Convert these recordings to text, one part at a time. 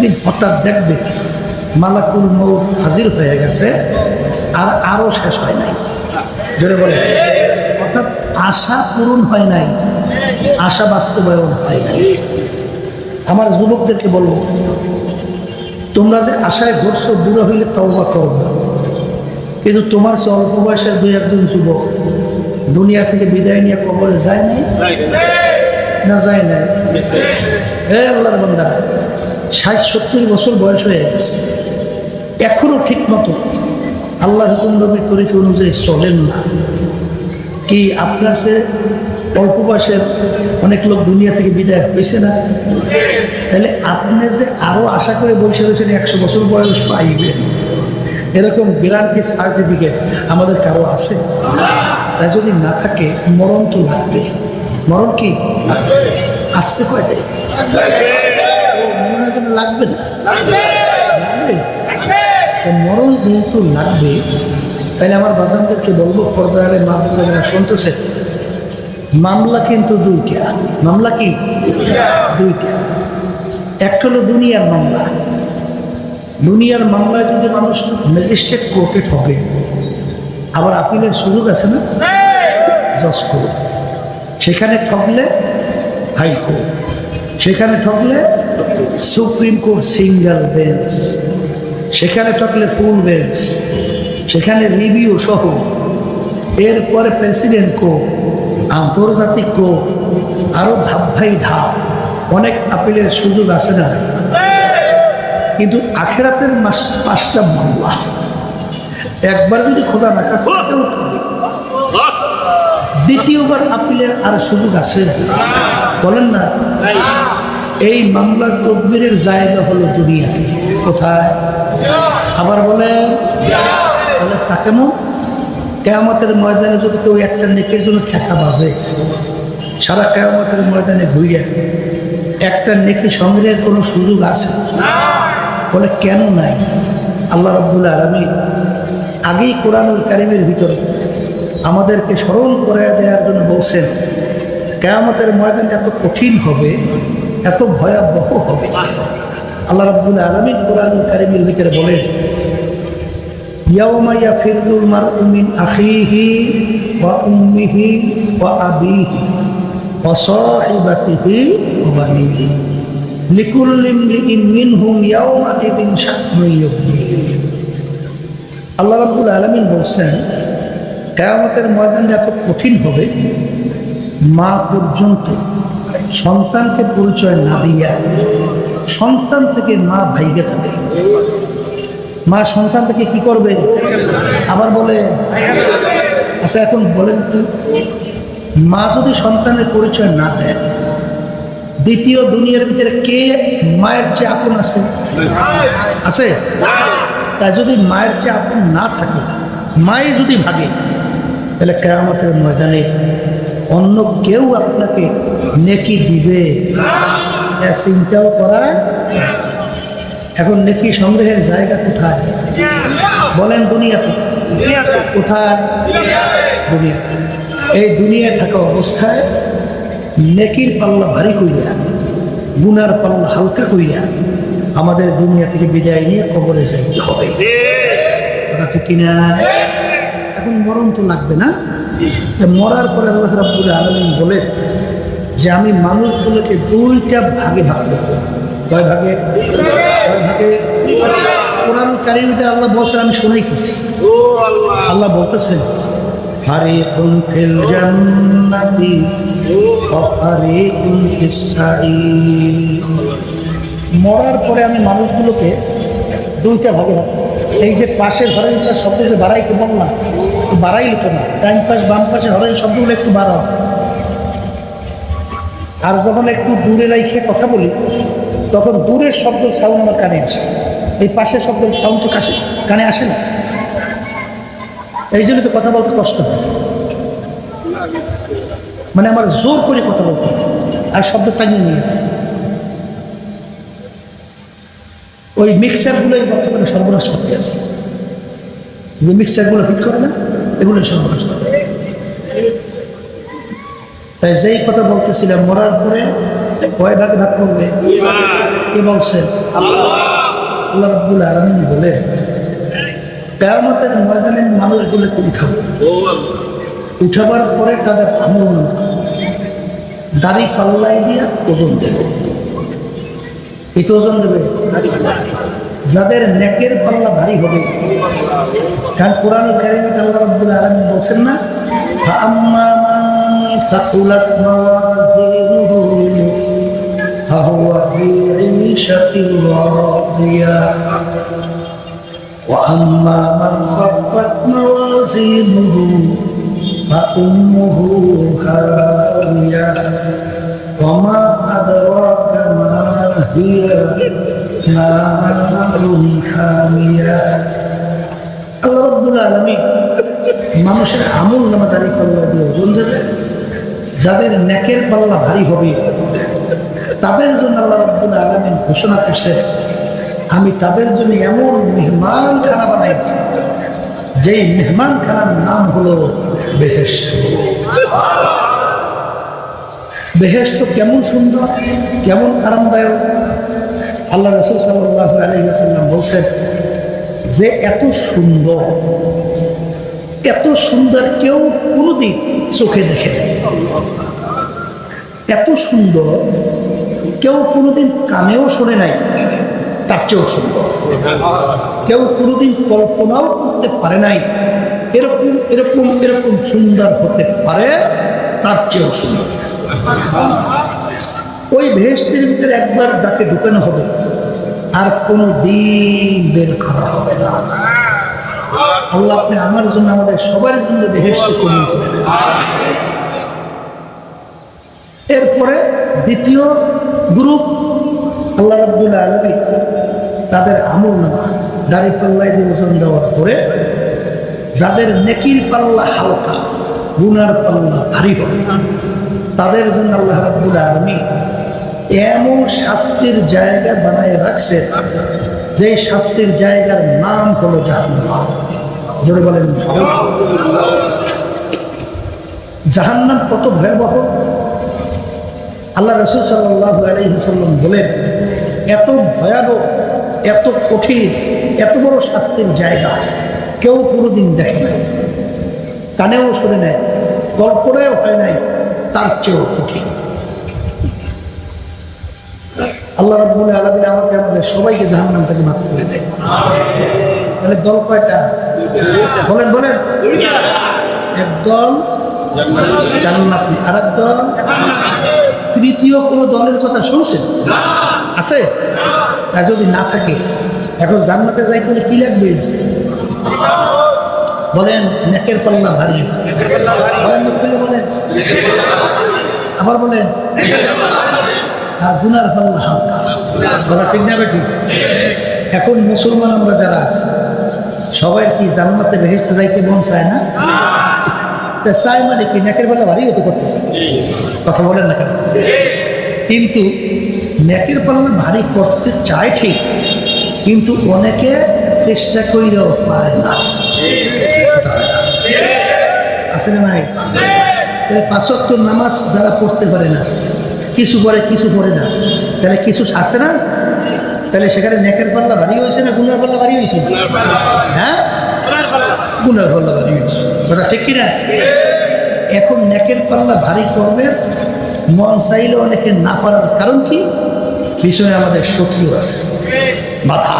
দিন হঠাৎ দেখবে মালাকুল মউত হাজির হয়ে গেছে, আর আরো শেষ হয় নাই। জোরে বলে, অর্থাৎ আশা পূরণ হয় নাই, আশা বাস্তবায়ন হয় নাই। আমার যুবকদেরকে বলবো, তোমরা যে আশায় ঘুরছো, বুড়ো হইলে তওবা করবে, কিন্তু তোমার সে অল্প বয়সের দুই একজন যুবক দুনিয়া থেকে বিদায় নিয়ে কবরে যায় নাই না যায় নাই? হে আল্লাহর বান্দারা, ৬০-৭০ বছর বয়স হয়ে গেছে, এখনো ঠিক মতো আল্লাহর হুকুম নবীর তরিকা অনুযায়ী চলেন না। কি আপনার সে অল্প বয়সের অনেক লোক দুনিয়া থেকে বিদায় হয়েছে না? তাহলে আপনি যে আরো আশা করে বসে রয়েছেন ১০০ বছর বয়স পাইবেন, এরকম গ্যারান্টি সার্টিফিকেট আমাদের কারো আছে? তাই যদি না থাকে, মরণ তো লাগবে। মরণ কি আসতে হয়? লাগবে না, লাগবে। মরণ যেহেতু লাগবে, তাহলে আমার বাজানদেরকে বলবো, পর্দারে মা বোনেরা যারা শুনতেছে, মামলা কিন্তু দুইটা। মামলা কি দুইটা? একটা হলো দুনিয়ার মামলা। দুনিয়ার মামলায় যদি মানুষ ম্যাজিস্ট্রেট কোর্টে ঠকে, আবার আপিলের সুযোগ আছে না? জজ কোর্ট। সেখানে ঠকলে হাইকোর্ট, সেখানে ঠকলে সুপ্রিম কোর্ট সিঙ্গেল বেঞ্চ, সেখানে ঠকলে ফুল বেঞ্চ, সেখানে রিভিউ সহ, এরপরে প্রেসিডেন্ট কোর্ট, আন্তর্জাতিক কোর্ট, আরো ধাপ ভাই ধাপ, অনেক আপিলের সুযোগ আছে না? কিন্তু আখেরাতের 5টা মামলা, একবার যদি খোদা না কাছে, দ্বিতীয়বার আপিলের আর সুযোগ আছে? বলেন না। এই মামলার তদবিরের জায়গা হলো দুনিয়াতে। কোথায়? আবার বলেন, তা কেমন? কিয়ামতের ময়দানে যদি কেউ একটা নেকের জন্য ঠেকা বাজে, সারা কিয়ামতের ময়দানে ঘুরে একটা নেকি সংগ্রহের কোনো সুযোগ আছে? বলে কেন নাই? আল্লাহ রাব্বুল আলামিন আগেই কোরআনুল কারীমের ভিতরে আমাদেরকে স্মরণ করে দেওয়ার জন্য বলছেন, কিয়ামতের ময়দান এত কঠিন হবে, এত ভয়াবহ হবে। আল্লাহ রাব্বুল আলামিন কোরআনুল কারীমের ভিতরে বলেন, ইয়াওমা ইয়াফিরুল মারউ মিন আখিহি ওয়া উম্মিহি ওয়া আবিহি ওয়া সাহিবাতিহি ওয়া বানিহি লিকুল্লি ইমরিইন মিনহুম ইয়াওমাইযিন শা'নুন ইউগনিহি। আল্লাহ রাব্বুল আলামিন বলছেন, কিয়ামতের ময়দান এত কঠিন হবে, মা পর্যন্ত সন্তানকে পরিচয় না দিয়া সন্তান থেকে মা ভাইগে যাবে। মা সন্তান থেকে কি করবে? আবার বলে, আচ্ছা এখন বলেন তো, মা যদি সন্তানের পরিচয় না দেয়, দ্বিতীয় দুনিয়ার ভিতরে কে মায়ের চেয়ে আপন আছে? আছে? তাই যদি মায়ের চেয়ে আপন না থাকে, মাই যদি ভাগে, তাহলে কিয়ামতের ময়দানে অন্য কেউ আপনাকে নেকি দিবে এ চিন্তাও করা। এখন নেকি সংগ্রহের জায়গা কোথায়? বলেন দুনিয়াতে। কোথায়? দুনিয়াতে। এই দুনিয়ায় থাকা অবস্থায় নেকির পাল্লা ভারী কইরা, গুনার পাল্লা হালকা কইরা আমাদের দুনিয়া থেকে বিদায় নিয়ে কবরে যাইতে হবে। কথা ঠিক কিনা? এখন মরণ তো লাগবে না? মরার পরে আল্লাহ রাব্বুল আলামিন বলে যে আমি মানুষগুলোকে 2টা ভাগে ভাগ করব। কয় ভাগে? কয় ভাগে? কোরআন কারীমে আল্লাহ বলছেন, আমি শুনাইতেছি। আল্লাহ বলতেছেন, ফারিকুন ফিল জান্নাতি ওয়া ফারিকুন ফিস সাঈর। মরার পরে আমি মানুষগুলোকে 2টা ভাগে ভাগ। এই যে পাশের ঘরের শব্দ যে বাড়াইতে বললাম, বাড়াই লিখো না, ডাইন পাশ বাম পাশে ঘরের শব্দগুলো একটু বাড়াও। আর যখন একটু দূরে রাইখে কথা বলি, তখন দূরের শব্দ সাউন্ড আমার কানে আসে, এই পাশের শব্দ সাউন্ড তো কানে আসে না। এই জন্য তো কথা বলতে কষ্ট হয়, মানে আমার জোর করে কথা বলতে আর শব্দ টাঙিয়ে নিয়ে যায়। ওই মিক্সারগুলোই বর্তমানে সর্বনাশ করতে আছে। যে মিক্সারগুলো ফিট করে না, এগুলো সর্বনাশ করে। তাই যেই কথা বলতেছিলাম, মরার পরে কয় ভাগে ভাগ করবে? কে বলছেন? আল্লাহ রাব্বুল আলামিন বলেন কিয়ামতের ময়দানে মানুষগুলোকে উঠাবো, উঠাবার পরে তাদের আমল দাড়ি পাল্লাই দিয়া ওজন দেবে। এটা ওজন দেবে যাদের নেকের পাল্লা ভারী হবে। কারণ কোরআন কারীমে আল্লাহ রাব্বুল আলামিন বলছেন না, ফাআম্মা মান সাকুলাত মাওয়াজিনুহু ফাহুয়া ফি ঈশাতিন রাদিয়া ওয়া আম্মা মান খাফফাত মাওয়াজিনুহু ফাউম্মুহু হাওিয়া ওয়া মা আদরাকা মা হিয়া নারুন হামিয়া। আল্লাহ রাব্বুল আলামিন মানুষের আমল নামা দাঁড়িয়ে পাল্লা দিয়ে ওজন দেবে। যাদের নেকের পাল্লা ভারী হবে তাদের জন্য আল্লাহ রাব্বুল আলামিন ঘোষণা করছে, আমি তাদের জন্য এমন মেহমান খানা বানাইছি যেই মেহমান খানার নাম হলো বেহেশত। বেহেশত কেমন সুন্দর, কেমন আরামদায়ক। আল্লাহ রাসূল সাল্লাল্লাহু আলাইহি ওয়াসাল্লাম বলছেন যে এত সুন্দর, এত সুন্দর কেউ কোনোদিন চোখে দেখে নাই, এত সুন্দর কেউ কোনোদিন কানেও শোনে নাই, তার চেয়েও সুন্দর কেউ কোনোদিন কল্পনাও করতে পারে নাই এরকম এরকম এরকম সুন্দর হতে পারে, তার চেয়েও সুন্দর। ওই বেহেশতের ভিতরে একবার যাকে ঢুকানো হবে আর কোনো দিন বের করা হবে না। আল্লাহ আপনি আমার জন্য, আমাদের সবার জন্য বেহেশত কবুল করে দেন। এরপরে দ্বিতীয় গ্রুপ আল্লাহ রাব্বুল আলামিন তাদের আমল নামা দাড়ি পাল্লায় দিয়ে ওজন দেওয়ার পরে যাদের নেকির পাল্লা হালকা, গুনার পাল্লা ভারী হবে, তাদের জন্য আল্লাহ রাব্বুল আলামিন এমন শাস্তির জায়গা বানায় রাখছে যে শাস্তির জায়গার নাম হলো জাহান্নাম। জোরে বলেন জাহান্নাম কত ভয়াবহ। আল্লাহ রাসূল সাল্লাল্লাহু আলাইহি ওয়াসাল্লাম বলেন এত ভয়াবহ, এত কঠিন, এত বড় শাস্তির জায়গা কেউ কোনোদিন দেখে নাই, কানেও শুনে নেয়, কল্পনাও হয় নাই, তার চেয়েও কঠিন। আল্লাহ রাব্বুল আলামিন আমাকে আমাদের সবাইকে জাহান্নাম থেকে মাফ করে দেয়। তাহলে দল কয়টা? বলেন বলেন। একদল জান্নাতি, আর একদল, তৃতীয় কোন দলের কথা শুনছেন? আছে? তা যদি না থাকে এখন জান্নাতে যাইতে হলে কি লাগবে? বলেন নেকের পাল্লা ভারী। বলেন আবার বলেন, আর গুনার পাল্লা হালকা। কথা ঠিক না বেটি? এখন মুসলমান আমরা যারা আছি সবাই কি জান্নাতে বেহেশতে যাইতে মন চায় না? চাই মানে কি নেকের পাল্লা ভারী হতে করতেছে? কথা বলেন না কেন? কিন্তু নেকের পাল্লা ভারী করতে চায় ঠিক, কিন্তু অনেকে চেষ্টা করেও পারে না। আছে না নাই? পাঁচ ওয়াক্ত নামাজ যারা পড়তে পারে না, কিছু পড়ে কিছু পড়ে না, তাহলে কিছু ছাড়ছে না? তাহলে সেখানে নেকের পাল্লা ভারী হয়েছে না গুনার পাল্লা ভারী হয়েছে? হ্যাঁ, গুনার পাল্লা ভারী হয়েছে। কথা ঠিক কিনা? এখন নেকের পাল্লা ভারী করবে মন চাইলে অনেকে না পারার কারণ কি? পিছনে আমাদের শত্রু আছে, বাধা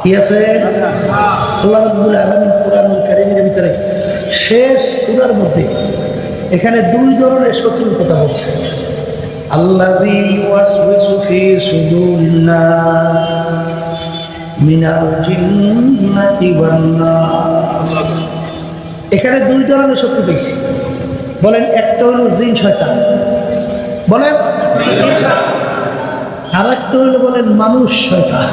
কি আছে? আল্লাহ রাব্বুল আলামিন কোরআনুল কারীমের ভিতরে শেষ সূরার মধ্যে এখানে দুই ধরনের শত্রুর কথা বলছে। আল্লাযী ওয়াসওয়াসু ফি সুদুরিন নাস মিনাল জিন্নাতি ওয়ান নাস। এখানে দুই ধরনের শত্রু পেয়েছি। বলেন, একটা হলো জিন শয়তান, বলেন, আর একটা হলো বলেন মানুষ শয়তান।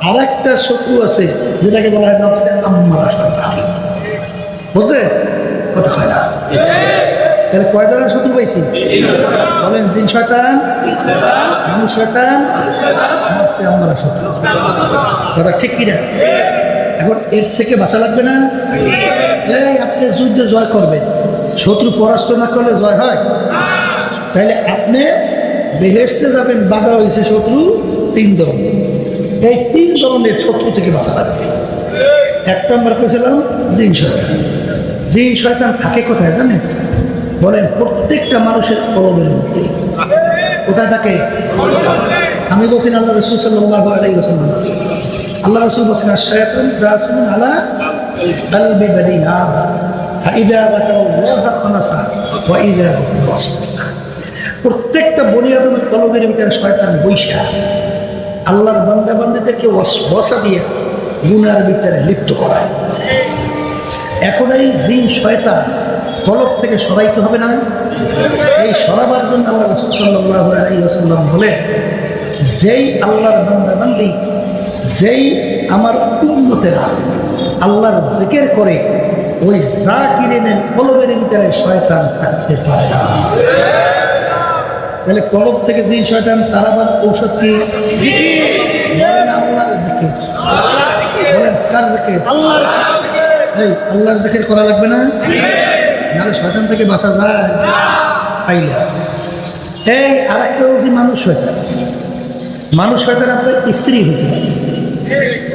আর একটা শত্রু আছে যেটাকে বলা হয় নফসে আম্মারা শয়তান। বুঝছে? কথা হয় না? তাহলে কয় ধরনের শত্রু পাইছি? বলেন, জিন শয়তান, মানুষ শয়তান, নফসে আম্মারা শত্রু। কথা ঠিক কিনা? এখন এর থেকে বাঁচা লাগবে না? এই আপনি যুদ্ধে জয় করবেন, শত্রু পরাস্ত না করলে জয় হয়? তাহলে আপনি বেহেশতে যাবেন, বাধা হয়েছে শত্রু 3 ধরনের। এই 3 ধরনের শত্রু থেকে বাঁচা লাগবে। 1 নম্বর করেছিলাম জিন শয়তান। জিন শয়তান থাকে কোথায় জানেন? বলেন, প্রত্যেকটা মানুষের কলমের মধ্যে। কোথায় থাকে? আমি বলছি আল্লাহ রাসূল সাল্লাল্লাহু আলাইহি ওয়াসাল্লাম, আল্লাহ রাসূল বলেছেন শায়াতান জাসিমুন আলা কলবি বনি আদম ফাইদা যাকারাল্লাহ ফানাসা ওয়া ইযা যাকারা ওয়াসওয়াসা। প্রত্যেকটা বনি আদমের কলমের ভিতরে শয়তান বৈশা আল্লাহর বান্দা বান্দীদেরকে ওয়াসওয়াসা দিয়ে গুনার ভিতরে লিপ্ত করায়। এখন এই জিন শয়তান কলব থেকে সরাইতে হবে না? এই সরাবার জন্য আল্লাহ রাসূল সাল্লাল্লাহু আলাইহি ওয়াসাল্লাম বলেন, যেই আল্লাহর বান্দা বান্দি, যেই আমার উম্মতেরা আল্লাহর জিকির করে, ওই জাকিরিনের কলবের ভিতরে শয়তান থাকতে পারে না। তাহলে কলব থেকে জিন শয়তান তারাবার ঔষধ কি? বলেন আল্লাহর জিকির। বলেন কার জিকির? আল্লাহর। এই আল্লাহর জিকির করা লাগবে না? নাহলে শয়তান থেকে বাঁচা যায় পাইলে। এই আর একটা হচ্ছে মানুষ শয়তান। মানুষ শয়তান আপনার স্ত্রী হইতে পারে,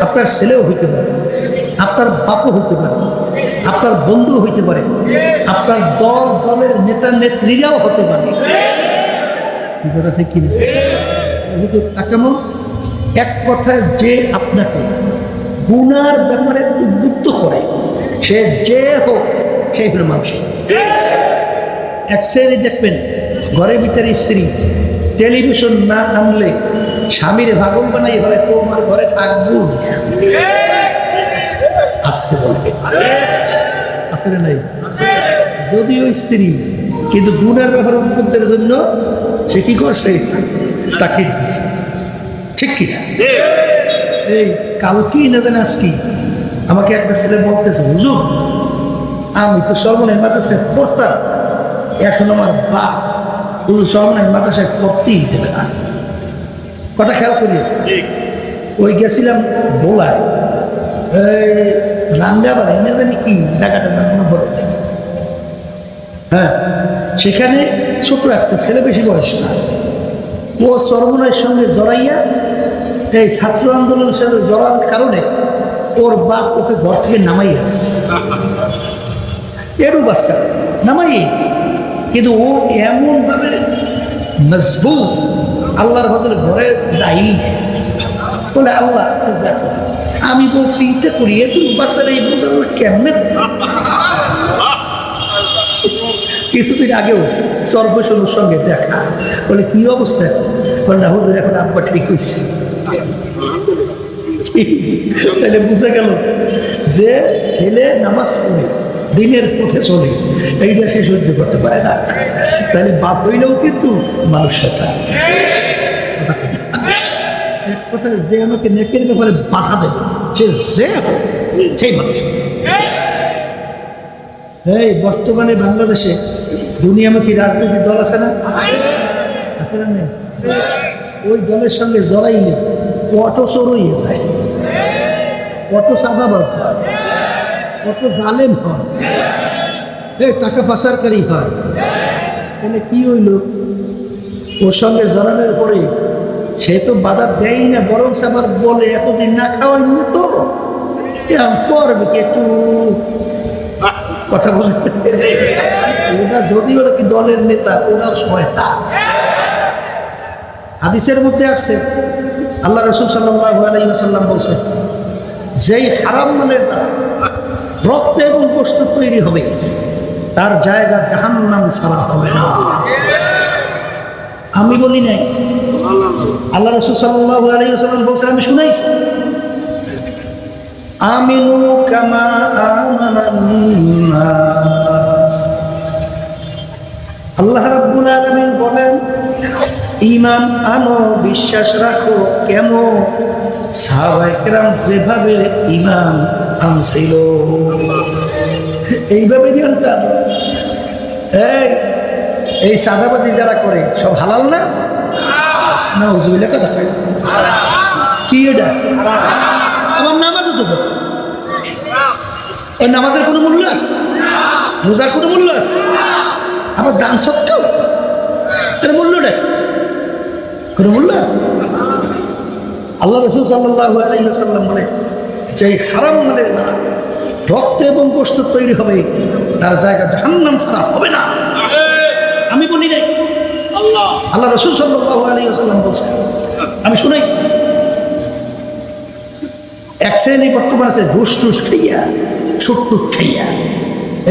আপনার ছেলেও হইতে পারে, আপনার বাপও হইতে পারে, আপনার বন্ধু হইতে পারে, আপনার দলের নেতা নেত্রীরাও হতে পারে। কি কথা ঠিক কি? তা কেমন? এক কথায় যে আপনাকে গুনার ব্যাপারে উদ্বুদ্ধ করে, সে যে হোক, সেই হলো মানুষ। এক শ্রেণী দেখবেন ঘরের ভিতরে স্ত্রী টেলিভিশন না আনলে স্বামীর ভাগল বানাই বলে, তোমার ঘরে থাকবো আসতে বলবে। আছে না নাই? যদিও স্ত্রী, কিন্তু গুনার ব্যাপারে উদ্বুদ্ধের জন্য সে কি করছে? তাকে দিচ্ছে। ঠিক কিনা? এই কালকেই না জানে আজকে আমাকে একটা ছেলে বলতেছে, হুজুর আমি তো সর্বনাই মাদ্রাসায় পড়তাম, এখন আমার বাপ সর্বনাই মাদ্রাসায় পড়তেই দেবে না। কথা খেয়াল করি। ওই গেছিলাম বোলায়, রাঙ্গাবাড়ি না জানি কি জায়গাটার নাম মনে পড়ে। হ্যাঁ, সেখানে ছোট একটা ছেলে, বেশি বয়স না, ও সর্বনাইয়ের সঙ্গে জড়াইয়া এই ছাত্র আন্দোলনের সাথে জড়ার কারণে ওর বাপ ওকে ঘর থেকে নামাইয়া গেছে। এরও বাচ্চা নামাইয়া গেছে, কিন্তু ও এমনভাবে মজবুত, আল্লাহর বদলে ঘরে যাই বলে, আল্লাহ আমি বলছি এটা করি, একটু বাচ্চারা এই বলতে আল্লাহ কেমনে। কিছুদিন আগেও সর্বসনুর সঙ্গে দেখা, বলে কি অবস্থা? বলে না হুজুর, এখন আব্বা ঠিক হয়েছে। তাহলে বুঝে গেল যে ছেলে নামাজ পড়ে দিনের পথে চলে, এইটা সে সহ্য করতে পারে না। তাহলে বাপ হইলেও কিন্তু মানুষ সাথে এক কথা, যে আমাকে নেকের ব্যাপারে বাধা দেবে, সে যে সেই মানুষ। এই বর্তমানে বাংলাদেশে দুনিয়ামুখী রাজনৈতিক দল আছে না? আছে না? নেই? ওই দলের সঙ্গে জড়াইলে অটো চোর হয়ে যায়, অটো চাঁদাবাজ হয়, অটো জালেম হয়, টাকা পাচারকারী হয়। তাহলে কি হইল? ওর সঙ্গে জড়ানোর পরে সে তো বাধা দেয় না, বরং আবার বলে এতদিন না খাওয়াই না তো করবে কি একটু কথা বলে। ওরা যদি ওরা কি দলের নেতা, ওরা শয়তান। হাদিসের মধ্যে আসছে, আল্লাহ রাসূল সাল্লাল্লাহু আলাইহি ওয়াসাল্লাম বলছেন, যেই হারাম মালের দ্বারা রক্ত এবং গোশত তৈরি হবে, তার জায়গা জাহান্নাম ছাড়া হবে না। আমি বলি নাই, আল্লাহ রাসূল সাল্লাল্লাহু আলাইহি ওয়াসাল্লাম বলছেন, আমি শুনাইছি। আমিনু কামা আমানান নাস। আল্লাহ রাব্বুল আলামিন বলেন, ঈমান আনো, বিশ্বাস রাখো। কেমন? সাহাবায়ে কেরাম যেভাবে ঈমান আনছিল এইভাবে জ্ঞানটা। এই সাদাবাজি যারা করে সব হালাল না? না হুজুরে কথা কয় কি এটা? আমার নামাজও তো, ওই নামাজের কোনো মূল্য আছে? রোজার কোনো মূল্য আছে? আবার দান সৎকাও এর মূল্যটা কোনো মূল্য আছে? আল্লাহ রাসূল সাল্লাল্লাহু আলাইহি ওয়াসাল্লাম বলে যে হারাম মালের দ্বারা রক্ত এবং গোশত তৈরি হবে তার জায়গা জাহান্নাম ছাড়া হবে না। আমি বলি নাই, আল্লাহ রাসূল সাল্লাল্লাহু আলাইহি ওয়াসাল্লাম বলছেন, আমি শুনাইছি। এক শ্রেণী বর্তমান আছে ঘুষ টুস খাইয়া সুটটুক খাইয়া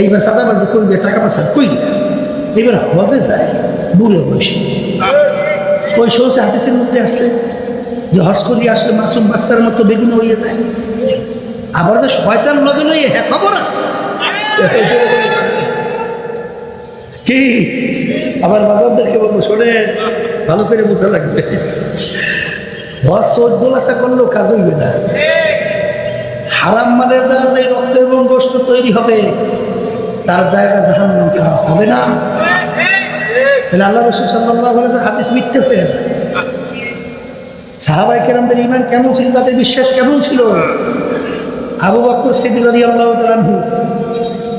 এইবার সাদাবাজি করবে, টাকা পয়সা কইয়া এইবার হজে যায় বুড়ো বসে। ওই সহজে হাদিসের মধ্যে আসছে যে হজ করিয়ে আসলে মাসুম বাচ্চার মতো বেগুন হইয়া যায়। আবার যে শয়তান লগে লইয়ে হ্যাঁ খবর আছে কি? আবার বাজার দেখে বলবো, শোনেন ভালো করে বোঝা লাগবে, হজ 14 লাসা করলেও কাজ হইবে না। হারাম মালের দ্বারা যে রক্ত এবং গোশত তৈরি হবে তার জায়গা জাহান্নাম ছাড়া হবে না। তাহলে আল্লাহ রাসূল সাল্লাল্লাহু আলাইহি ওয়াসাল্লাম হাদিস মিথ্যে হয়ে যায়। সাহাবায়ে কেরামদের ঈমান কেমন ছিল, তাদের বিশ্বাস কেমন ছিল? আবু বকর সিদ্দিক রাদিয়াল্লাহু তাআলা আনহু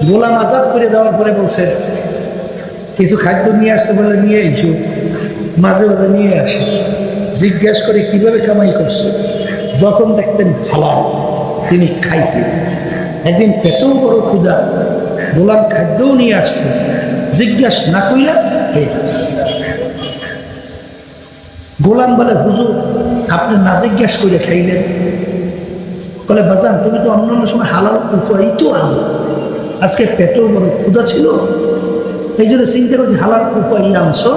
গোলাম আজাদ করে দেওয়ার পরে বলছেন কিছু খাদ্য নিয়ে আসতে বলে নিয়ে এসো, মাঝে মাঝে নিয়ে আসে, জিজ্ঞেস করে কিভাবে কামাই করছে। যখন দেখতেন হালাল তিনি খাইতেন। একদিন পেটেও বড় ক্ষুধা, গোলাম খাদ্যও নিয়ে আসছে, জিজ্ঞাসা না কইরা খেয়ে গেছে। গোলাম বলে হুজুর আপনি না জিজ্ঞাসা করে খাইলেন? বলে বাজান তুমি তো অন্যান্য সময় হালাল উপায় তো আনো, আজকে পেটেও বড় ক্ষুধা ছিল, এই জন্য চিন্তা করছি হালাল উপায় আনছো,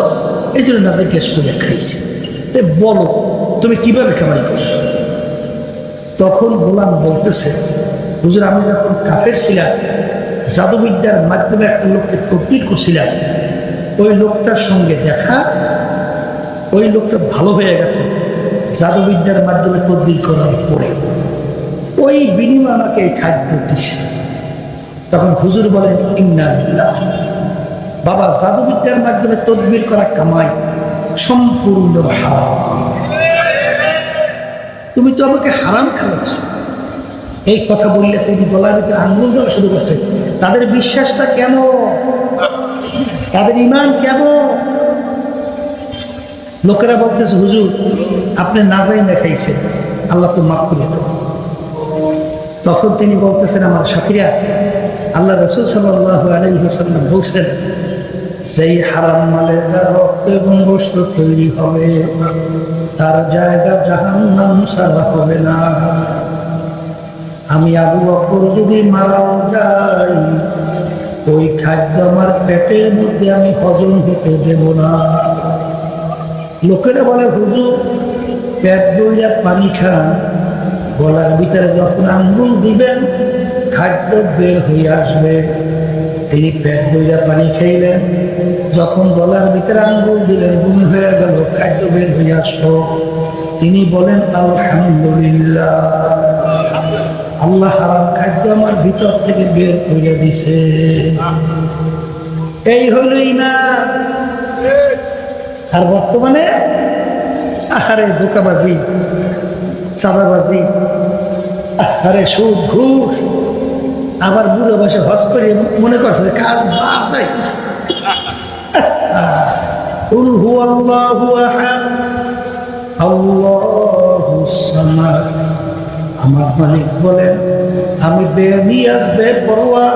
এই জন্য না জিজ্ঞাসা করে খাইছি। বলো তুমি কিভাবে কামাই করছো? তখন গোলাম বলতেছে হুজুর আমি যখন কাফের ছিলাম, জাদুবিদ্যার মাধ্যমে একটা লোককে তকলিফ করছিলাম, ওই লোকটার সঙ্গে দেখা, ওই লোকটা ভালো হয়ে গেছে জাদুবিদ্যার মাধ্যমে তদবির করার পরে, ওই বিনিময়ে আমাকে এই খাদ্য দিছে। তখন হুজুর বলেন ইন্না লিল্লাহ। বাবা জাদুবিদ্যার মাধ্যমে তদবির করা কামাই সম্পূর্ণ হারাম, তুমি তো আমাকে হারাম খাওয়াচ্ছ। এই কথা বললে তিনি গলার ভিতরে আঙ্গুল দেওয়া শুরু করছে। তাদের বিশ্বাসটা কেমন, তাদের ঈমান কেমন? লোকেরা বলতেছে হুজুর আপনি না যাই না খাইছেন, আল্লাহ তো মাফ করে দেব। তখন তিনি বলতেছেন আমার সাথীরা, আল্লাহ রাসূল সাল্লাল্লাহু আলাইহি ওয়াসাল্লাম বলছেন সেই হারাম মালের দ্বারা রক্ত এবং গোশত তৈরি হবে তার জায়গা জাহান্নাম ছাড়া হবে না। আমি আবু বকর যদি মারাও যাই, ওই খাদ্য আমার পেটের মধ্যে আমি হজম হতে দেব না। লোকেরা বলে হুজুর পেট বইরা পানি খান, গলার ভিতরে যখন আঙ্গুল দিবেন খাদ্য বের হয়ে আসবে। তিনি পেট বইরা পানি খাইলেন, যখন গলার ভিতরে আঙ্গুল দিলেন বমি হয়ে গেল, খাদ্য বের হয়ে আসলো। তিনি বলেন আলহামদুলিল্লাহ, আল্লাহ হারাম খাদ্য আমার ভিতর থেকে বের করে দিছে। এই হলো ঈমান। আর বর্তমানে আহারে ধোঁকাবাজি, চাঁদাবাজি, আহারে সুদ ঘুষ, আবার বুড়ো বয়সে হজ করে মনে করছে কাজ বাঁচাইছে। কুল হুয়াল্লাহু আহাদ আল্লাহুস সামাদ। আমার মালিক বলেন আমি বেনিয়াজ বেপরোয়া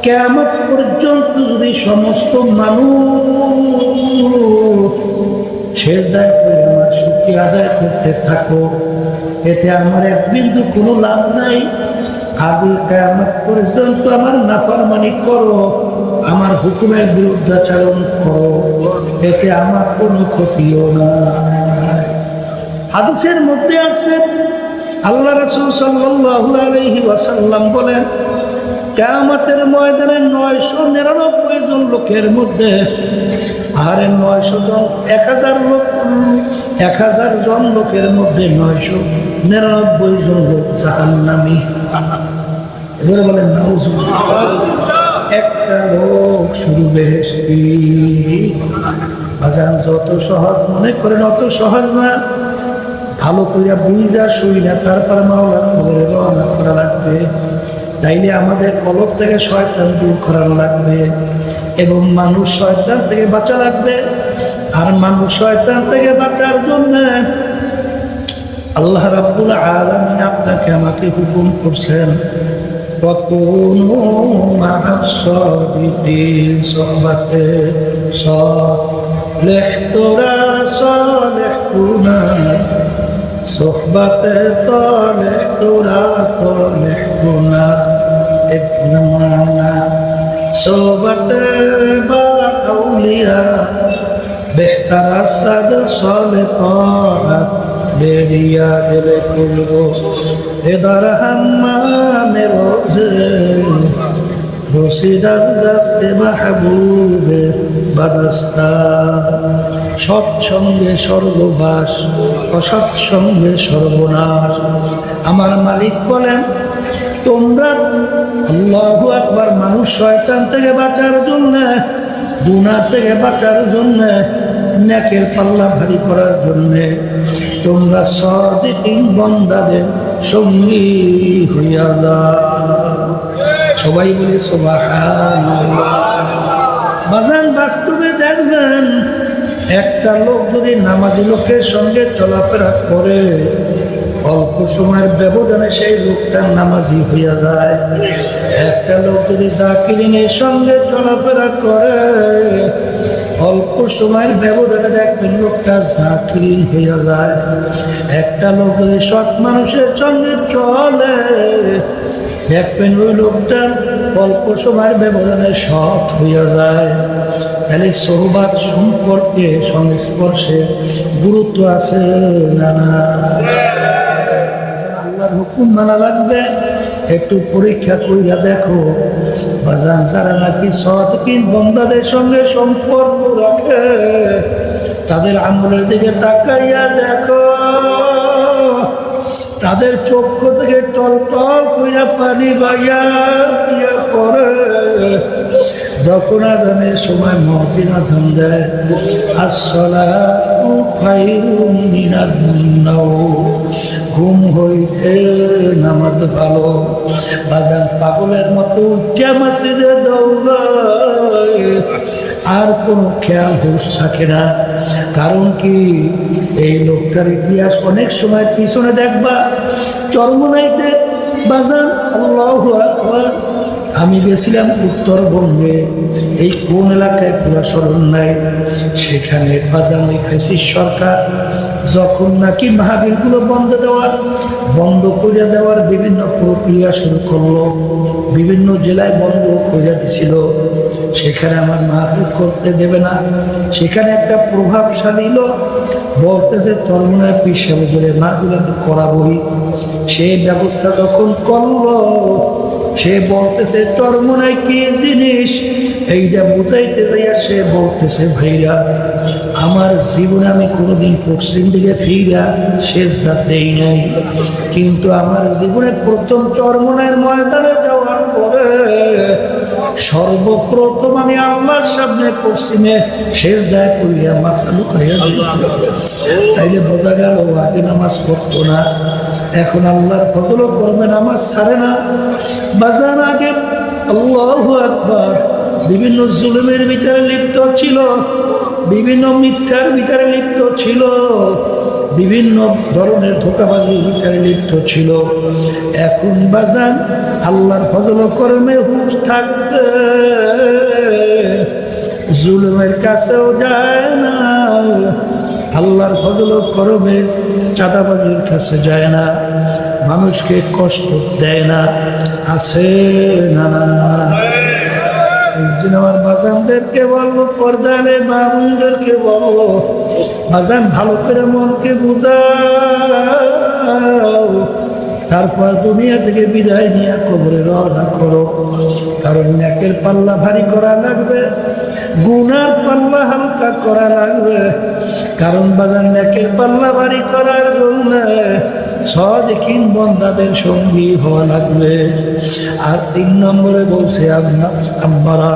কিয়ামত পর্যন্ত যদি সমস্ত মানুষ সেজদায় করে আমার শুকরিয়া আদায় করতে থাকো, এতে আমার এক বিন্দু কোনো লাভ নাই। আগে কিয়ামত পর্যন্ত আমার নাফরমানি করো, আমার হুকুমের বিরুদ্ধাচরণ করো, এতে আমার কোনো ক্ষতিও নাই। হাদিসের মধ্যে আছে আল্লাহ রাসূল সাল্লাল্লাহু আলাইহি ওয়াসাল্লাম বলেন কিয়ামতের ময়দানে 999 জন লোকের মধ্যে, আর 900 জন 1000 লোক, 1000 জন লোকের মধ্যে 999 জন লোক জাহান্নামী। এবারে বলেন নাউজুবিল্লাহ। একটা লোক শুরু বেহেশতি। বাজান যত সহজ মনে করেন অত সহজ না। ভালো করিয়া বুঝা শুই না, তারপর মাওলার খবরে রওনা করা লাগবে। তাইলে আমাদের কলব থেকে শয়তান দূর করার লাগবে এবং মানুষ শয়তান থেকে বাঁচা লাগবে। আর মানুষ শয়তান থেকে বাঁচার জন্য আল্লাহ রাব্বুল আলামিন আপনাকে আমাকে হুকুম করছেন وكونوا مع الصادقين صحبته صالح ترى صالح كنا صحبته صالح ترى صالح كنا ابن معنا صحبته بأولياء بهتر الصد صالحات বেরিয়া গেলে খুলব এবার হাম্মামে রোজে রসিদার রাস্তে মাহবুবে বাদস্তা সৎসঙ্গে স্বর্গবাস অসৎসঙ্গে সর্বনাশ। আমার মালিক বলেন তোমরা আল্লাহু আকবার মানুষ শয়তান থেকে বাঁচার জন্য গুনাহ থেকে বাঁচার জন্য নেকের পাল্লা ভারী করার জন্যে তোমরা সাদিকিন বান্দাদের সঙ্গী হইয়া যাও। সবাই বলে সুবহানাল্লাহ। বাজান বাস্তবে দেখবেন একটা লোক যদি নামাজি লোকের সঙ্গে চলাফেরা করে অল্প সময়ের ব্যবধানে সেই লোকটা নামাজি হইয়া যায়। একটা লোক যদি জাকিরিনের সঙ্গে চলাফেরা করে অল্প সময়ের ব্যবধানে দেখবেন লোকটা জাকিরিন হইয়া যায়। একটা লোক যদি সৎ মানুষের সঙ্গে চলে দেখবেন ওই লোকটা অল্প সময়ের ব্যবধানে সৎ হইয়া যায়। তাহলে সোহবাত সম্পর্কে সংস্পর্শে গুরুত্ব আছে না না? আল্লাহর হুকুম মানা লাগবে। একটু পরীক্ষা কইরা দেখো বাজান যারা নাকি সাদিকিন বান্দাদের সঙ্গে সম্পর্ক রাখে তাদের আমলের দিকে তাকাইয়া দেখো, তাদের চক্ষু থেকে টলটল কইরা পানি বাইয়া পড়ে। যখন আজানের সময় মুয়াজ্জিন আজান দেয় আসসালাতু খায়রুম মিনান নাওম, ঘুম হইতে নামাজ ভালো। বাজান পাগলের মতো উঠে মসজিদে দৌড়ায়, আর কোনো খেয়াল হুঁশ থাকে না। কারণ কি এই লোকটার ইতিহাস অনেক সময় পিছনে দেখবা চরমনাইতে। বাজান আল্লাহু আকবার, আমি গেছিলাম উত্তরবঙ্গে, এই কোন এলাকায় পুরো স্মরণ নাই, সেখানে বাজান ওই ফ্যাসিস্ট সরকার যখন নাকি মাহফিলগুলো বন্ধ করে দেওয়ার বিভিন্ন প্রক্রিয়া শুরু করলো, বিভিন্ন জেলায় বন্ধ করে দিছিল। সেখানে আমার মাহফিল করতে দেবে না। সেখানে একটা প্রভাবশালী লোক বলতেছে চরমনায় পীর সাহেব জোরে মাহফিল আমি করাবই। সেই ব্যবস্থা যখন করলো সে বলতেছে চরমনায় কি জিনিস এইটা বুঝাইতে যাইয়া সে বলতেছে ভাইরা আমার জীবনে আমি কোনোদিন পশ্চিম দিকে ফিরা সেজদা দেই নাই, কিন্তু আমার জীবনে প্রথম চরমনায়ের ময়দানে যাওয়ার পরে সর্বপ্রথম আমি আল্লাহর সামনে পশ্চিমে সেজদায় পড়িয়া মাথা লুকাইয়া দিলাম। তাইলে বোঝা গেল আগে নামাজ পড়তো না, এখন আল্লাহর ফজল করবে নামাজ ছাড়ে না। বাজার আগে আল্লাহু আকবার বিভিন্ন জুলুমের ভিতরে লিপ্ত ছিল, বিভিন্ন মিথ্যার ভিতরে লিপ্ত ছিল, বিভিন্ন ধরনের ধোঁকাবাজির ভিতরে লিপ্ত ছিল। এখন বাজান আল্লাহর ফজল করমে হুঁশ থাকবে, জুলুমের কাছেও যায় না, আল্লাহর ফজল করমে চাঁদাবাজির কাছে যায় না, মানুষকে কষ্ট দেয় না, আছে না না? আমার বাজানদেরকে বলবো, পর্দারে বাবুদেরকে বলবো, বাজান ভালো করে মনকে বুঝাও, তারপর দুনিয়া থেকে বিদায় নিয়ে কবরে রওনা করো। কারণ নেকের পাল্লা ভারী করা লাগবে, গুনার পাল্লা হালকা করা লাগবে। কারণ বাজান নেকের পাল্লা ভারী করার জন্য সাদিকিন বান্দাদের সঙ্গী হওয়া লাগবে। আর 3 নম্বরে বলছে আম্মারা,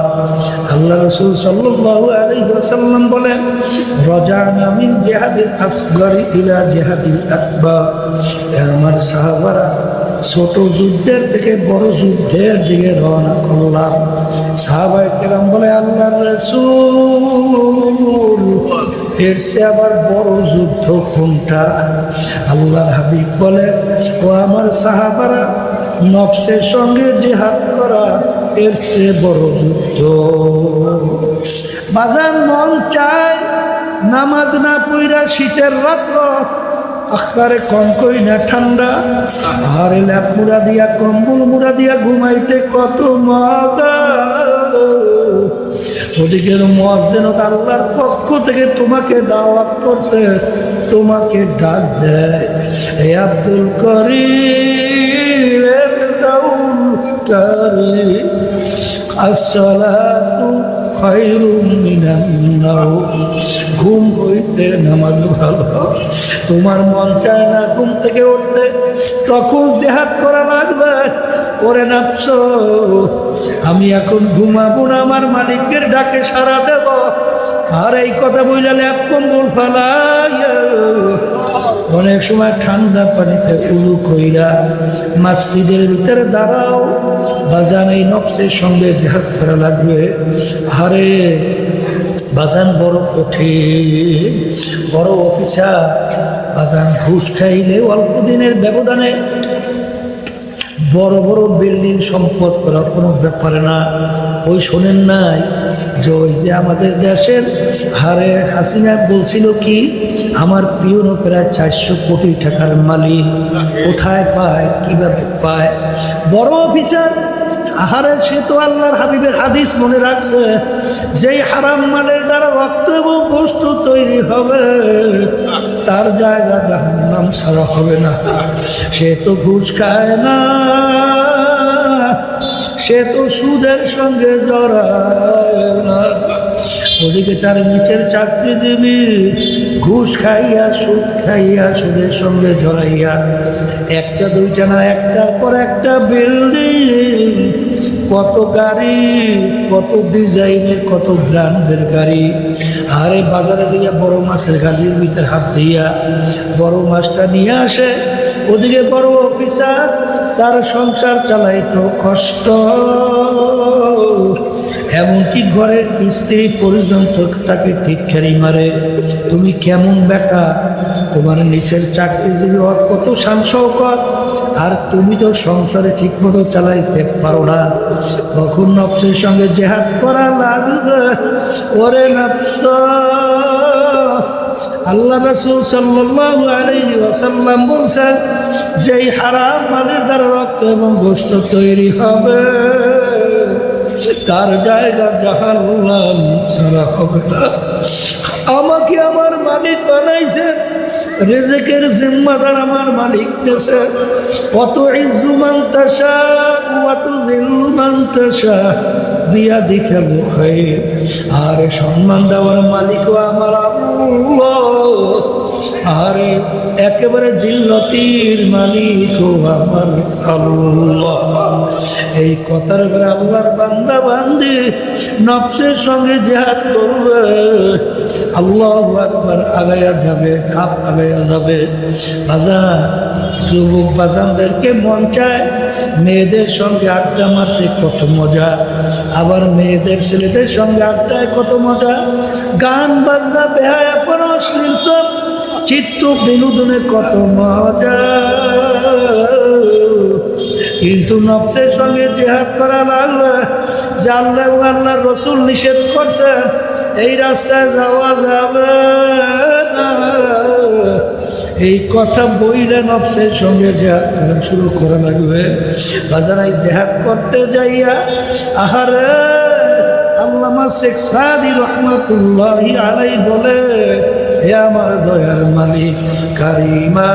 আল্লাহ রাসূল সাল্লাল্লাহু আলাইহি ওয়াসাল্লাম বলেন রাজানা মিন জিহাদিল আসগরি ইলা জিহাদিল আকবার। আমার সাহাবারা ছোট যুদ্ধের থেকে বড় যুদ্ধের দিকে রওনা করলাম। সাহাবায়ে কেরাম বলে আল্লাহর রাসূল এর চেয়ে আবার বড় যুদ্ধ কোনটা? আল্লাহর হাবিব বলে, ও আমার সাহাবারা, নফসের সঙ্গে জিহাদ করা এর চেয়ে বড় যুদ্ধ। বাজার মন চায় নামাজ না পইরা শীতের রাত্র আখবারে কম করি না ঠান্ডা, আর ল্যাপ মুড়া দিয়া কম্বল মুড়া দিয়া ঘুমাইতে কত মজা। ওদিকের মুয়াজ্জিন আল্লাহর পক্ষ থেকে তোমাকে দাওয়াত করছে, তোমাকে ডাক দেয়, হে আব্দুল করিম আসসালাতু খায়রুম মিনান নাওম। ঘুম হইতে নামাজ ভালো। তোমার মন চায় না ঘুম থেকে উঠতে, তখন জিহাদ করা লাগবে। ওরে নাফস, আমি এখন ঘুমাবো না, আমার মালিকের ডাকে সাড়া দেব। আর এই কথা বইলা ল্যাপ কম্বল ফালাইয়া অনেক সময় ঠান্ডা পানিতে উজু কইরা মসজিদের ভিতরে দাঁড়াও। বাজান এই নফসের সঙ্গে জিহাদ করা লাগবে। আরে বাজান বড় কঠিন, বড় অফিসার। বাজান ঘুষ খাইলে অল্প দিনের ব্যবধানে বড় বড় বিল্ডিং সম্পদ করা কোনো ব্যাপার না। ওই শোনেন নাই যে ওই যে আমাদের দেশের হারে হাসিনা বলছিল কি, আমার পিয়ন প্রায় 400 কোটি টাকার মালিক। কোথায় পায়, কিভাবে পায়? বড় অফিসার। আহারে সে তো আল্লাহর হাবিবের হাদিস মনে রাখছে, যেই হারাম মালের দ্বারা রক্ত এবং গোশত তৈরি হবে তার জায়গা জাহান্নাম ছাড়া হবে না। সে তো ঘুষ খায় না, সে তো সুদের সঙ্গে জড়ায় না। ওদিকে তার নিচের চাকরিজীবী ঘুষ খাইয়া সুদ খাইয়া সুদের সঙ্গে জড়াইয়া একটা দুইটা না, একটার পর একটা বিল্ডিং, কত গাড়ি, কত ডিজাইনের, কত ব্র্যান্ডের গাড়ি। আরে বাজারে দিয়া বড় মাছের গাড়ির ভিতরে হাত দিয়া বড় মাছটা নিয়ে আসে। ওদিকে বড় অফিসার, তার সংসার চালাইতো কষ্ট। এমনকি ঘরের স্ত্রী পর্যন্ত তাকে টিটকারি মারে। তুমি কেমন বেটা, তোমার নিচের চাকরিজীবী কত শান শওকত, আর তুমি তো সংসারে ঠিক মতো চালাইতে পারো না। তখন নফসের সঙ্গে জিহাদ করা লাগবে। ওরে নফস, আল্লাহ রাসূল সাল্লাল্লাহু আলাইহি ওয়াসাল্লাম বলেছেন, যেই হারাম মালের দ্বারা রক্ত এবং গোশত তৈরি হবে তার জায়গা জাহান্নাম ছাড়া হবে না। আমাকে আমার মালিক বানাইছে, রিজিকের জিম্মাদার আমার মালিক নেছে। কত ইজ্জু মান তাশা ওয়া তুযিল্লু মান তাশা বিয়াদিকাল খায়র। আর সম্মান দেওয়ার মালিকও আমার আল্লাহ, আরে একেবারে জিল্লতির মালিকও আমার আল্লাহ। এই কথার উপরে আল্লাহর বান্দা বান্দি নফসের সঙ্গে জিহাদ করবে, আল্লাহু আকবার, আগায়া যাবে, ধাপ আগায়া যাবে। বাজান, যুবক বাজানদেরকে মন চায় মেয়েদের সঙ্গে আড্ডা মারতে, কত মজা। আবার মেয়েদের ছেলেদের সঙ্গে আড্ডায় কত মজা। গান বাজনা বেহায়াপনা অশ্লীল চিত্ত বিনোদনে কত মজা। কিন্তু নফসের সঙ্গে জিহাদ করা লাগবে। যে আল্লাহ এবং আল্লাহর রাসূল নিষেধ করছে, এই রাস্তায় যাওয়া যাবে না। এই কথা বইলে নফসের সঙ্গে জিহাদ করা শুরু করা লাগবে। বাজারাই জিহাদ করতে যাইয়া আহারে আল্লামা শেখ সাদি রহমাতুল্লাহি আলাইহি বলে, হে আমার দয়ার মালিক কারিমা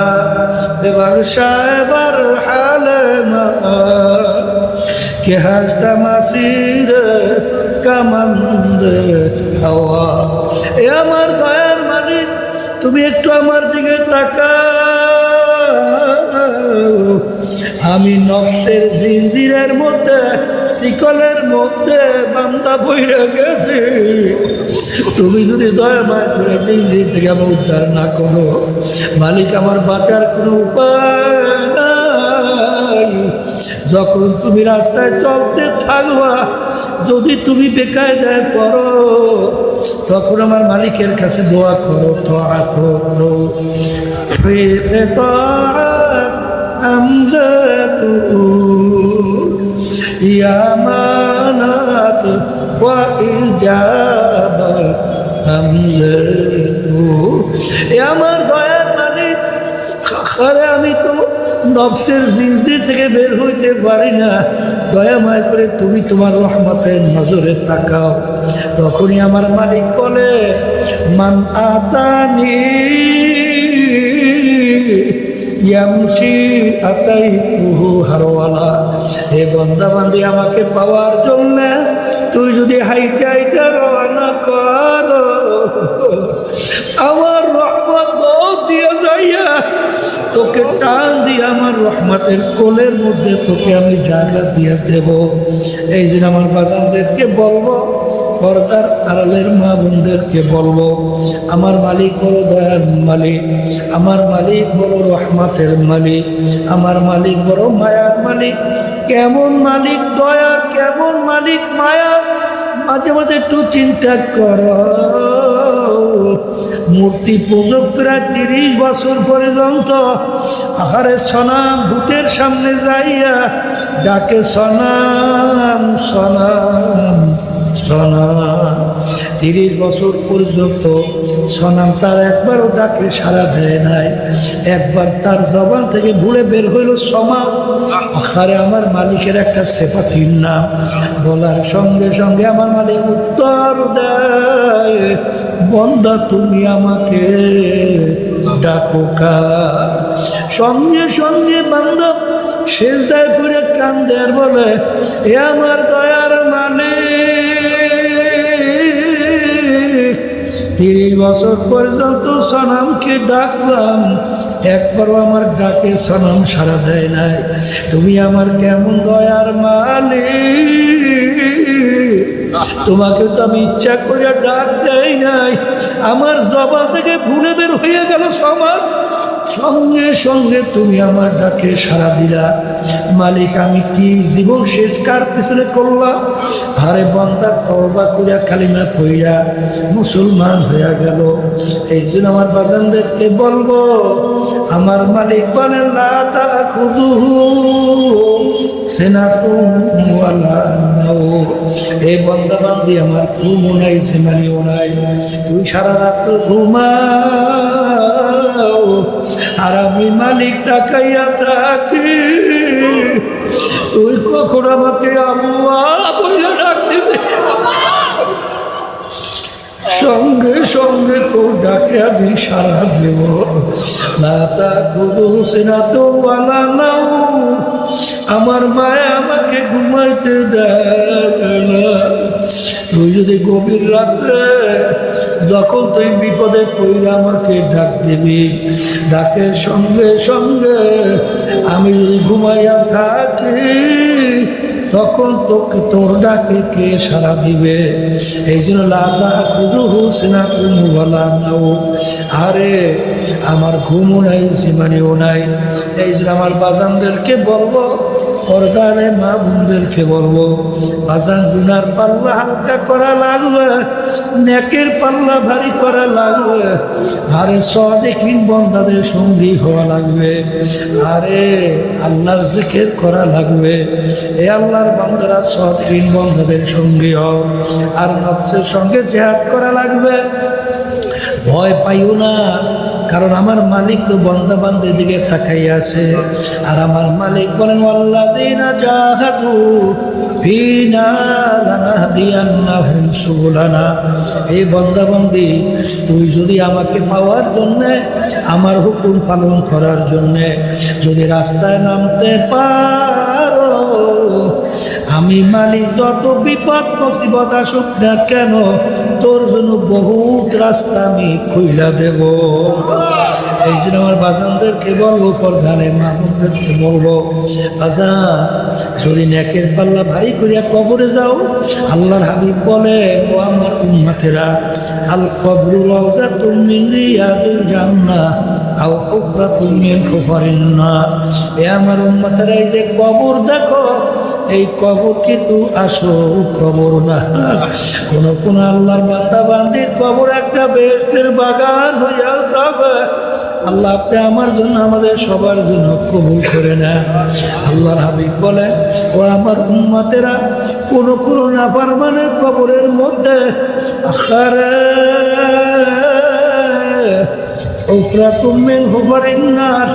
বেবার সাহেবার হালেমা কে হাসটা মাসির কামান্দ হাওয়া। এ আমার দয়ার মালিক, তুমি একটু আমার দিকে তাকাও। আমি নফসের জিনজিরের মধ্যে, শিকলের মধ্যে বান্দা বইরে গেছি। তুমি যদি দয়া মায়া করে জিনজির থেকে আমার উদ্ধার না করো, মালিক আমার বাঁচার কোনো উপায় নাই। যখন তুমি রাস্তায় চলতে থাকবা, যদি তুমি বেকায়দায় পড়ো, তখন আমার মালিকের কাছে দোয়া করো, তাআত করো। আমজাতু ইয়ামানাত ওয়া ইজাবাত আমজাতু। এ আমার দয়ার মালিক, আরে আমি তো নফসের জিনজির থেকে বের হইতে পারি না, দয়া মায় করে তুমি তোমার রহমতের নজরে তাকাও। তখনই আমার মালিক বলে, মান আতানি ইয়ামশি আতাইতুহু হারওয়ালা। হে বান্দা বান্দি, আমাকে পাওয়ার জন্য তুই যদি হাইটা হাইটা রওনা কর, আমার রহমত দৌড় দিয়ে যাইয়া তোকে টান দিয়ে আমার রহমতের কোলের মধ্যে তোকে আমি জায়গা দিয়ে দেব। এই জন্য আমার বাজানদেরকে বলবো, পর্দার আড়ালের মা বোনদেরকে বলবো, আমার মালিক বড় দয়ার মালিক, আমার মালিক বড় রহমতের মালিক, আমার মালিক বড় মায়ার মালিক। কেমন মালিক দয়ার, কেমন মালিক মায়ার, মাঝে মাঝে একটু চিন্তা করো। মূর্তি পূজক প্রায় 30 বছর পর্যন্ত আহারে সনাম ভূতের সামনে যাইয়া ডাকে সনাম সনাম সনাম। 30 বছর পর্যন্ত সনাম তার একবারও ডাকে সাড়া দেয় নাই। একবার তার জবান থেকে ভুলে বের হইল সমা। আহারে আমার মালিকের একটা সেফাতির নাম, বলার সঙ্গে সঙ্গে আমার মালিক উত্তর দেয়, বন্দা তুমি আমাকে ডাকো কার। সঙ্গে সঙ্গে বান্দা সেজদায় পড়ে কান্দে আর বলে, এ আমার দয়ার মালিক, 30 বছর পর্যন্ত সনামকে ডাকলাম, একবারও আমার ডাকে সনাম সাড়া দেয় নাই। তুমি আমার কেমন দয়ার মালিক, তোমাকে তো আমি ইচ্ছা করে ডাক দেই নাই, আমার জবান থেকে ভুলে বের হয়ে গেল সমাজ, সঙ্গে সঙ্গে তুমি আমার ডাকে সাড়া দিলা। মালিক, আমি কি জীবন শেষ কার পিছনে করলাম? আরে বান্দা তওবা কইরা কালিমা পড়িয়া মুসলমান হয়ে গেল। এই জন্য আমার বাজানদেরকে বলবো, আমার মালিক বলেন, লা তাখুযুহু সিনাতুন ওয়ালা নাওম। এই বান্দা বান্দি, আমার ঘুমও নাই, জিমানিও নাই, তুই সারা রাত ঘুমাও আর আমি মালিক তাকাইয়া থাকি। তুই কখন আমাকে আল্লাহ বইলা ডাক দিবে, সঙ্গে সঙ্গে তোর ডাকে আমি সাড়া দেব। আমার মায়া আমাকে ঘুমাইতে দেয় না। তুই যদি গভীর রাত্রে যখন তুই বিপদে পড়লে আমাকে ডাক দিবি, ডাকের সঙ্গে সঙ্গে আমি যদি ঘুমাইয়া থাকি, তখন তোকে তোর ডাকে কে সাড়া দিবে? এই জন্য লাদা খুঁজু হুসেনা তুমি বলা নাও। আরে আমার ঘুমও নাই, জিমানিও নাই। এই জন্য আমার বাজানদেরকে বলবো, পর্দারে মা বোনদেরকে বলবো, বাজান গুনার পাল্লা হালকা করা লাগবে, নেকের পাল্লা ভারী করা লাগবে। আরে সাদিকিন বান্দাদের সঙ্গী হওয়া লাগবে। আরে আল্লাহর জিকির করা লাগবে। এ আল্লাহর বান্দারা সাদিকিন বান্দাদের সঙ্গী হও। আর নফসের সঙ্গে জিহাদ করা লাগবে। ভয় পাইও না, কারণ আমার মালিক তো বান্দা বান্দার দিকে তাকাইয়া আছে। আর আমার মালিক বলেন, ওয়াল্লাযীনা জাহাদু ফীনা লানাহদিয়ান্নাহুম সুবুলানা। এই বান্দা বান্দি, তুই যদি আমাকে পাওয়ার জন্যে, আমার হুকুম পালন করার জন্যে যদি রাস্তায় নামতে পারো, আমি মালিক যত বিপদ মুসিবত আসুক না কেন, তোর জন্য বহুত রাস্তা আমি খুইলা দেব। এই জন্য আমার বাজানদেরকে বলবো, পর্দারে মানুষদেরকে বলবো, বাজান যদি নেকের পাল্লা ভারী করিয়া কবরে যাও, আল্লাহর হাবিব বলে, ও আমার উম্মতেরা, আল কবরু রাউযাতুম মিন রিয়াদিল জান্নাহ আও হুফরাতুম মিন হুফারিন নার। এ আমার উম্মতেরা, এই যে কবর দেখো, এই কবর কিন্তু আসল কবর না। কোন আল্লাহর বান্দা বান্দির কবর একটা বেহেশতের বাগান হইয়া যাবে। আল্লাহ আপনি আমার জন্য, আমাদের সবার জন্য কবুল করে নেন। আল্লাহর হাবিব বলেন, ও আমার উম্মতেরা, কোন নাফরমানের কবরের মধ্যে আখারে উফরাতুম মিন হুফারিন নার,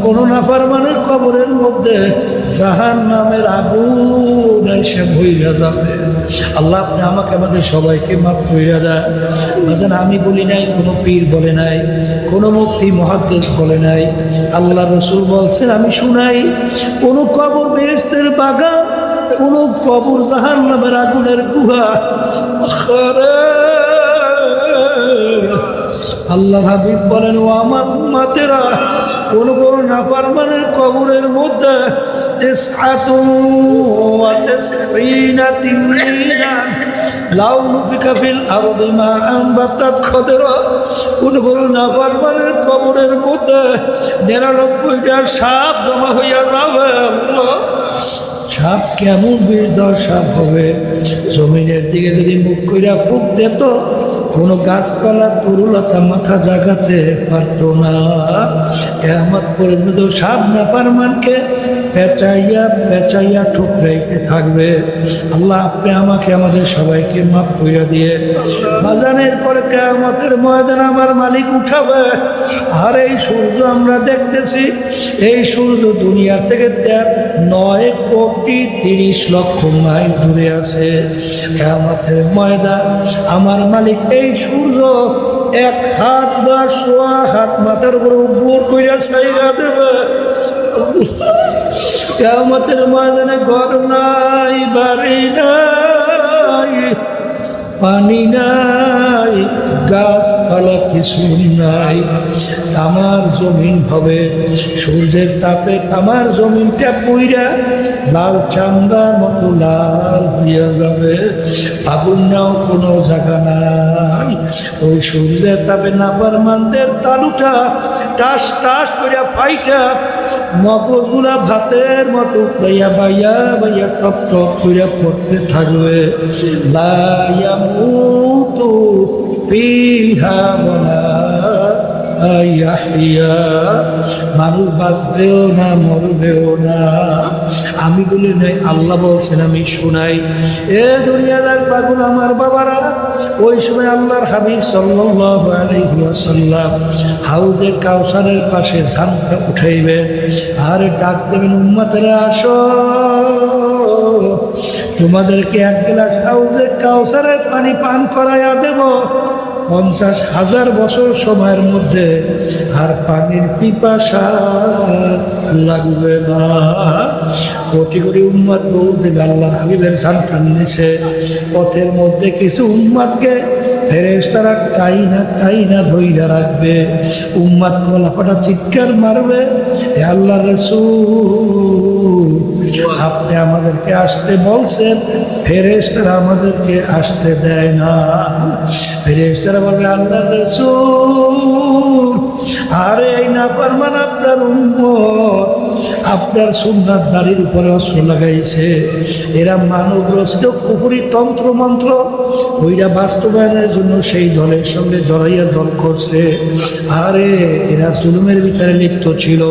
কোন নাফরমানের কবরের মধ্যে জাহান্নামের আগুন এসে ভইরা যাবে। আল্লাহ আপনি আমাকে, আমাদের সবাইকে মাফ কইরা দেন। বাজান, আমি বলি নাই, কোনো পীর বলে নাই, কোনো মুফতি মুহাদ্দিস বলে নাই, আল্লাহ রাসূল বলছেন, আমি শুনাই। কোন কবর বেহেশতের বাগান, কোন কবর জাহান্নামের আগুনের গুহা। আল্লাহ হাবিব বলেন, ও আমার উম্মতেরা, কোন নাফরমানের কবরের মধ্যে কোন নাফরমানের কবরের মধ্যে ৯৯টা সাপ জমা হইয়া যাবে। সাপ কেমন বিষধর সাপ হবে, জমিনের দিকে যদি মুখ কইরা ফুঁক দিত, কোনো গাছপালা তরুলতা মাথা জাগাতে পারত না। কিয়ামত পর্যন্ত সাপ নাফরমানকে পেঁচাইয়া পেঁচাইয়া ঠুকরাইতে থাকবে। আল্লাহ আপনি আমাকে, আমাদের সবাইকে মাফ কইরা দিয়ে। বাজানের পরে কিয়ামতের ময়দানে আমার মালিক উঠাবে। আর এই সূর্য আমরা দেখতেছি, এই সূর্য দুনিয়া থেকে ৯,৩০,০০,০০০ মাইল দূরে আছে। কিয়ামতের ময়দান আমার মালিক এই সূর্য ১ হাত বা সোয়া হাত মাথার উপরে উপর কইরা ছাইরা দেবে। কিয়ামতের ময়দানে ঘর নাই, বাড়ি নাই, পানি নাই, গাছপালা কিছু নাই। তামার জমিন হবে, সূর্যের তাপে তামার জমিনটা পুইরা লাল চামড়ার মতো লাল হইয়া যাবে। আগুন নাও কোনো জায়গা নাই। ওই সূর্যের তাপে নাফরমানদের তালুটা টাস টাস করিয়া ফাইটা মগজগুলা ভাতের মতো উঠলাইয়া বাইয়া বাইয়া টপ টপ করিয়া পড়তে থাকবে। লা ইয়ামুতু ফিহা ওয়ালা ইয়াহইয়া, মানুষ বাঁচবেও না, মরবেও না। আমি বলি নাই, আল্লাহ বলছেন, আমি শুনাই। এ দুনিয়াদার পাগল আমার বাবারা, ওই সময় আল্লাহর হাবিব সাল্লাল্লাহু আলাইহি ওয়াসাল্লাম হাউজে কাউসারের পাশে ঝান্ডা উঠাইবেন আর ডাক দেবেন, উম্মতেরা আসো, তোমাদেরকে ১ গ্লাস হাউজে কাউসারের পানি পান করাইয়া দেব। ৫০,০০০ বছর সময়ের মধ্যে আর পানির পিপাসা লাগবে না। কোটি কোটি উম্মত দৌড় দেবে আল্লাহর হাবিবের ঝান্ডার নিচে। পথের মধ্যে কিছু উম্মতকে ফেরেশতারা টাইনা ধইরা রাখবে। উম্মত গলাফাটা চিৎকার মারবে, হে আল্লাহর রাসূল, আপনি আমাদেরকে আসতে বলছেন, ফেরেশতারা আমাদেরকে আসতে দেয় না। ফেরেশতারা বলবে, আল্লাহর রাসূল, আরে এই নাফরমান আপনার উম্মত, আপনার সুন্নাত দাড়ির উপরে অস্ত্র লাগাইছে। এরা মানব রচিত কুফরি তন্ত্র মন্ত্র ওইটা বাস্তবায়নের জন্য সেই দলের সঙ্গে জড়াইয়া দল করছে। আরে এরা জুলুমের ভিতরে লিপ্ত ছিল,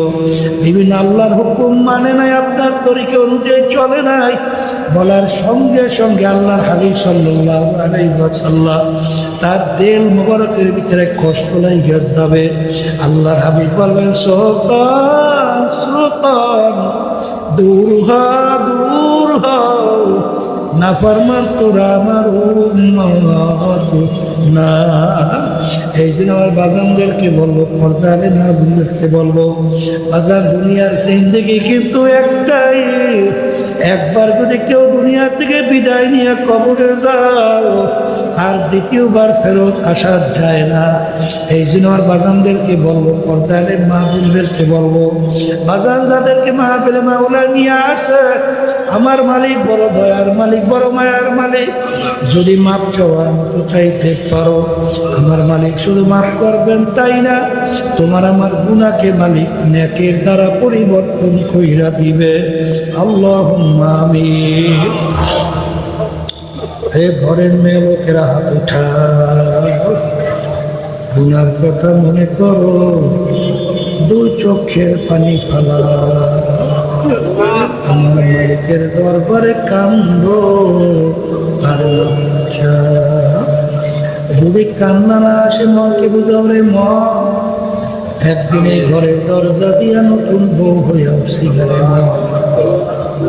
বিভিন্ন আল্লাহর হুকুম মানে নাই, আপনার তরিকা অনুযায়ী চলে নাই। বলার সঙ্গে সঙ্গে আল্লাহর হাবিব সাল্লাল্লাহু আলাইহি ওয়াসাল্লাম তার দিল মোবারকের ভিতরে কষ্ট লাগিয়া যাবে। আল্লাহর হাবিব বলবেন, সুলতান সুলতান, দূর হও, নাফরমান তোরা আমার উম্মত না। এই জন্য আমার বাজানদেরকে বলবো, পর্দারে না বুঝতে বলবো, বাজান দুনিয়ার জিন্দেগি কিন্তু একটাই। একবার যদি কেউ দুনিয়ার থেকে বিদায় নিয়ে কবরে যাও, আর দ্বিতীয়বার ফেরত আসা যায় না। এই জন্য আমার বাজানদেরকে বলবো, পর্দারে মা বোনদেরকে বলবো, বাজান যাদেরকে মাহফিলে মাওলা নিয়ে আসে, আমার মালিক বড় দয়ার মালিক, বড় মায়ার মালিক, যদি মাপ চাওয়ার মতো চাইতে পারো। আমার মালিক শুধু মাফ করবেন তাই না, তোমার আমার গুনাহকে মালিক নেকের দ্বারা পরিবর্তন কইরা দিবে। আল্লাহুম্মা আমিন। হে ঘরের মেয়ে লোকেরা হাত উঠাও, গুনার কথা মনে করো, দুই চোখের পানি ফালা, আমার মালিকের দরবারে কান্দো আর লজ্জা। যদি কান্না না আসে মনকে বুঝাও রে মন, একদিন এই ঘরের দরজা দিয়া নতুন বউ হইয়া সিগারে মন।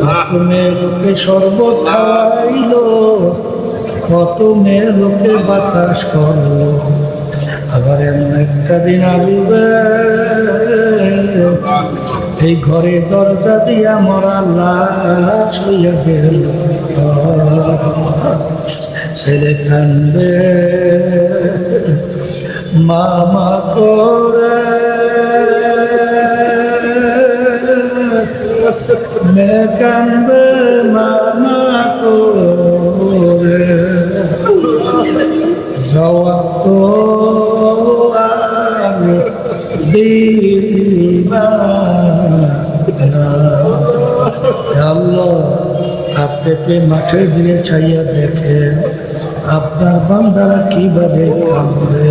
কত মেয়ে লোকে শরবত খাওয়াইলো, কত মেয়ে লোকে বাতাস করলো, আবার এমন একটা দিন আসবে এই ঘরের দরজা দিয়া মরা লাশ হইয়া গেল। ছেলে কান্দবে মামা করে, মেয়ে কান্দবে মামা করে, জবাব তো আর দিবা না। আল্লাহ আপনাকে মাঠের দিকে চাইয়া দেখে আপনার বান্দারা কিভাবে কাঁদবে।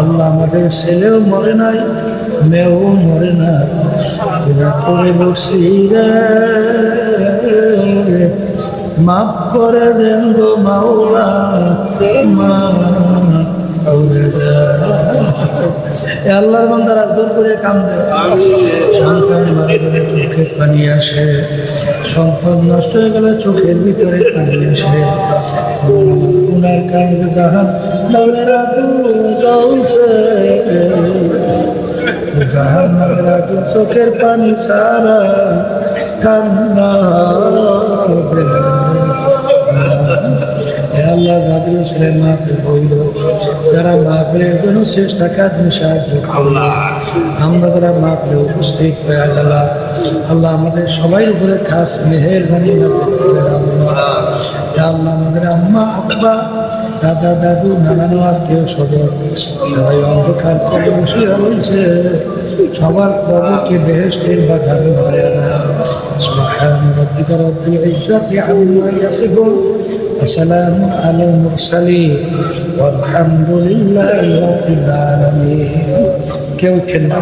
আল্লাহ আমাদের ছেলেও মরে নাই, মেয়েও মরে না, করে বসি রে, মাফ করে দেন গো মাওলা, মাফ করে দেন। আল্লাহর বান্দারা জোর করে কান্দে, সন্তান মারা গেলে চোখের পানি আসে, সম্পদ নষ্ট হয়ে গেলে চোখের ভিতরে পানি আসে। গুনার কারণে জাহান নামের আগুন জ্বলছে, জাহান নামের আগুন চোখের পানি সারা কান্না। আল্লাহ যাদের ছেলে মাহফিল হইল, যারা মাহফিলের জন্য চেষ্টা কাজ সাহায্য করল, আমরা যারা মাহফিলে উপস্থিত হয়ে গেলাম, আল্লাহ আমাদের সবাই উপরে খাস মেহেরবানি করেন। আল্লাহ আমাদের আম্মা আব্বা দাদা দাদু নানানো আত্মীয় স্বজন যারা অন্ধকার করে বসিয়া রয়েছে, সবার কবরকে বেহেশতের বাগান বানায় না। সুবহান রাব্বিকা রাব্বিল ইজ্জাতি আম্মা ইয়াসিফুন ওয়া সালামুন আলাল মুরসালিন ওয়ালহামদুলিল্লাহি রাব্বিল আলামিন। কেউ উঠেন না।